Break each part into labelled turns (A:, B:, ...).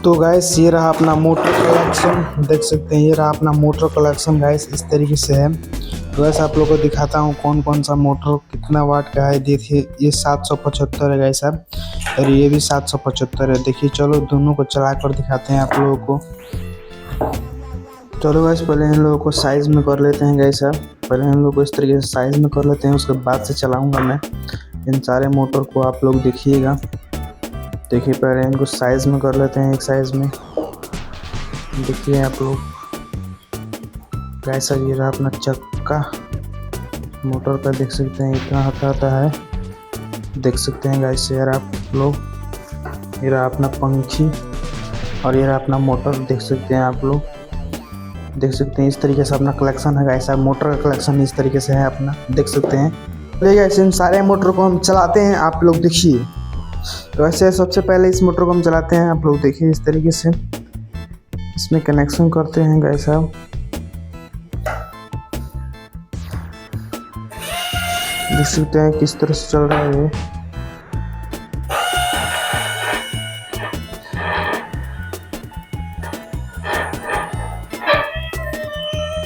A: तो गैस ये रहा अपना मोटर कलेक्शन, देख सकते हैं ये रहा अपना मोटर कलेक्शन गैस, इस तरीके से है। तो वैसे आप लोगों को दिखाता हूँ कौन कौन सा मोटर कितना वाट का है। देखिए ये 775 है गैस साहब, और ये भी 775 है। देखिए चलो दोनों को चला कर दिखाते हैं आप लोगों को। चलो गैस पहले इन लोगों को साइज़ में कर लेते हैं गैस साहब, पहले इन लोगों को इस तरीके से साइज़ में कर लेते हैं, उसके बाद से चलाऊँगा मैं इन सारे मोटर को। आप लोग देखिएगा, देखिए पहले इनको साइज़ में कर लेते हैं, एक साइज़ में। देखिए आप लोग कैसा ये रहा अपना चक्का मोटर का, देख सकते हैं इतना आता है, देख सकते हैं गाइस यार आप लोग। ये रहा अपना पंखी और ये रहा अपना मोटर, देख सकते हैं आप लोग, देख सकते हैं इस तरीके से अपना कलेक्शन है गाइस। मोटर का कलेक्शन इस तरीके से है अपना, देख सकते हैं। चलिए गाइस इन सारे मोटर को हम चलाते हैं, आप लोग देखिए। तो ऐसे सबसे पहले इस मोटर को हम चलाते हैं, आप लोग देखिए इस तरीके से इसमें कनेक्शन करते हैं गाइस साहब। देख सकते हैं किस तरह से चल रहा है ये।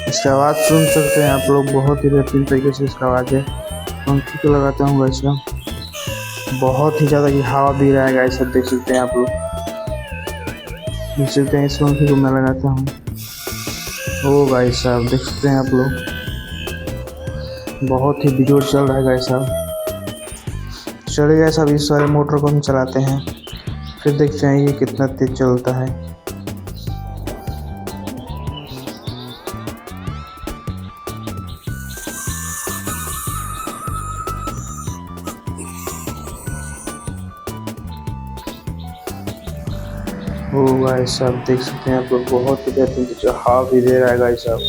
A: इसकी आवाज़ सुन सकते हैं आप लोग, बहुत ही बेहतरीन तरीके से इसका आवाज़ है। पंखी को लगाता हूँ गाइस साहब, बहुत ही ज़्यादा ये हवा भी रहा है गाइस साहब, देख सकते हैं आप लोग, देख सकते हैं इस पंखी को मैं लगाता हूँ। ओ गाइस साहब देख सकते हैं आप लोग, बहुत ही बेजोड़ चल रहा है गाइस साहब। चलिए गाइस अब इस वाले मोटर को हम चलाते हैं, फिर देखते हैं ये कितना तेज चलता है। ओ गाइस साहब देख सकते हैं आप लोग, बहुत ही बेहतरीन हवा भी दे रहा है गाइस साहब।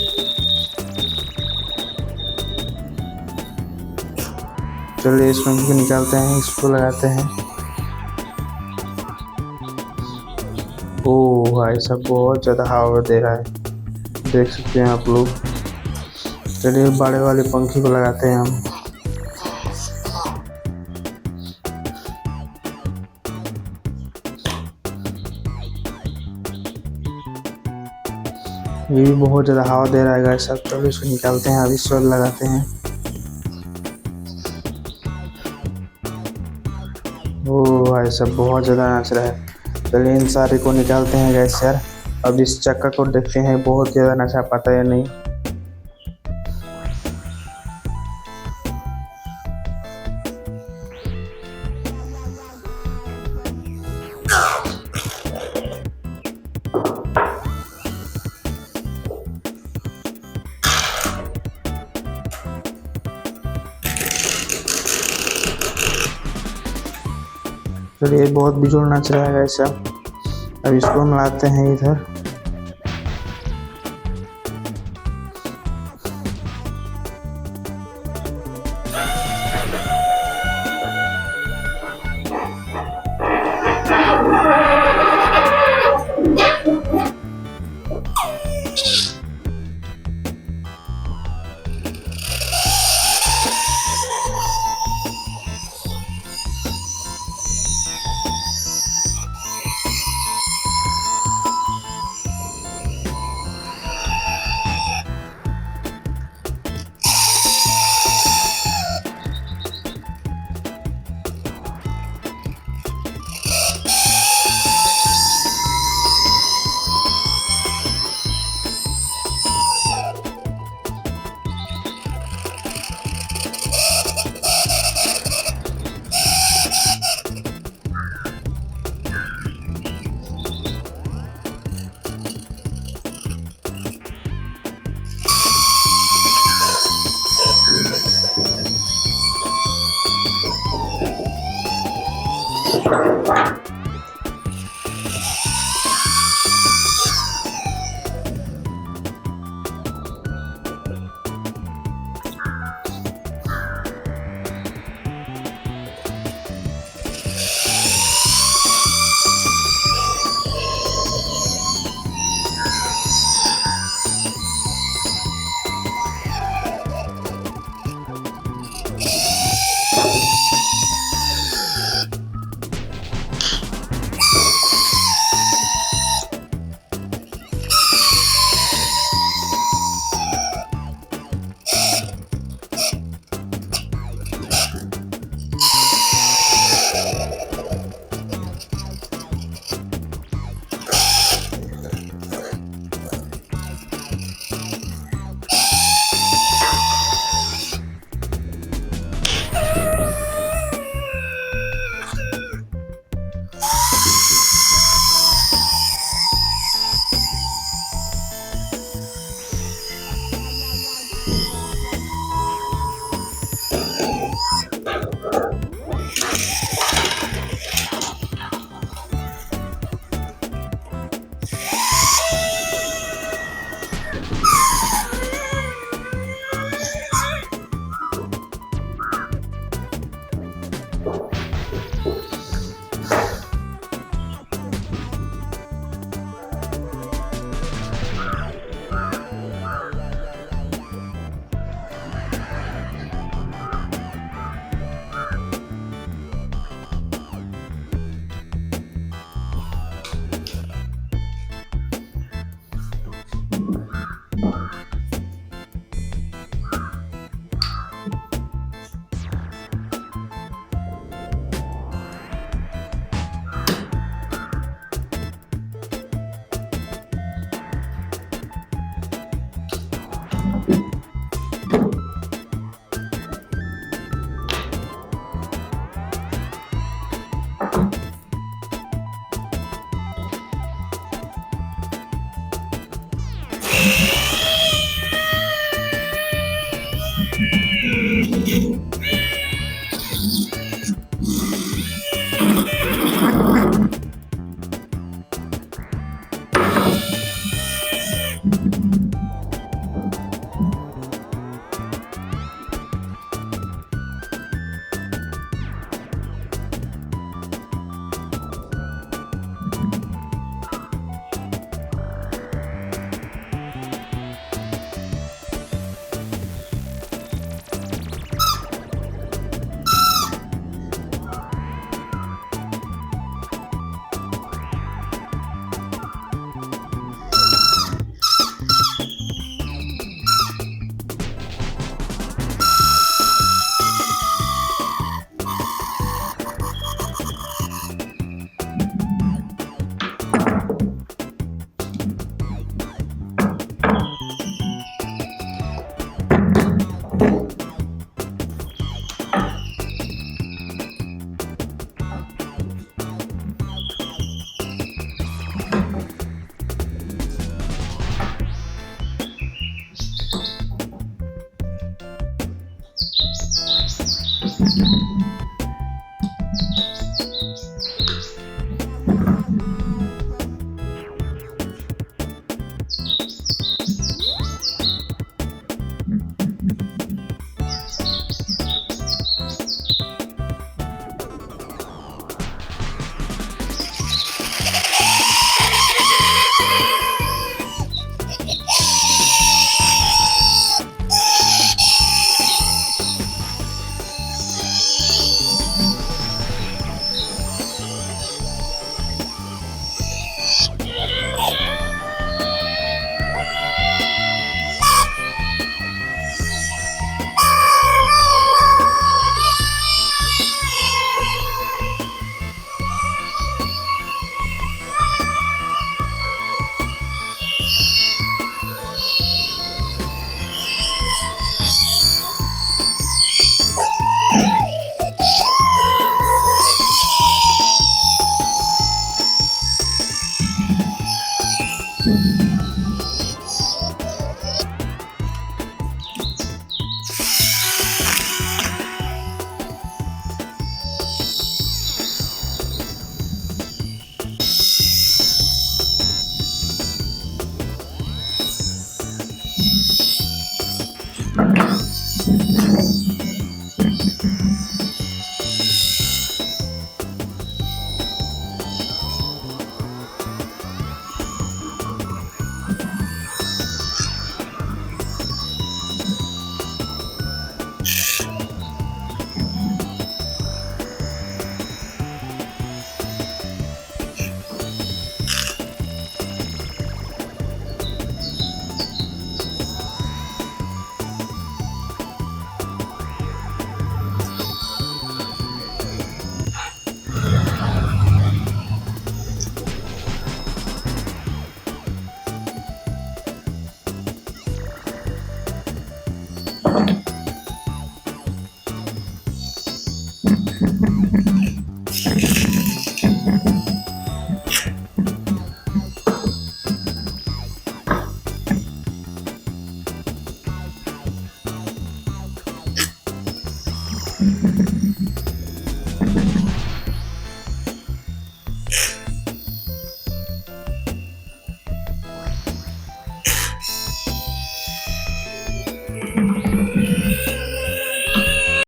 A: चलिए इस पंखे को निकालते हैं, इसको लगाते हैं। ओ भाई साहब बहुत ज़्यादा हवा दे रहा है, देख सकते हैं आप लोग। चलिए बड़े वाले पंखे को लगाते हैं हम। ये भी बहुत ज़्यादा हवा दे रहा है गाइस साहब, चलो इसको निकालते हैं, अभी स्विच लगाते हैं। ओ भाई साहब बहुत ज़्यादा नाच रहा है। चलिए इन सारे को निकालते हैं गैस यार। अब इस चक्का को देखते हैं बहुत ज़्यादा नशा पाता है या नहीं। चलिए बहुत बिजोड़ नाच रहा है गैस यार, अब इसको हम लाते हैं इधर।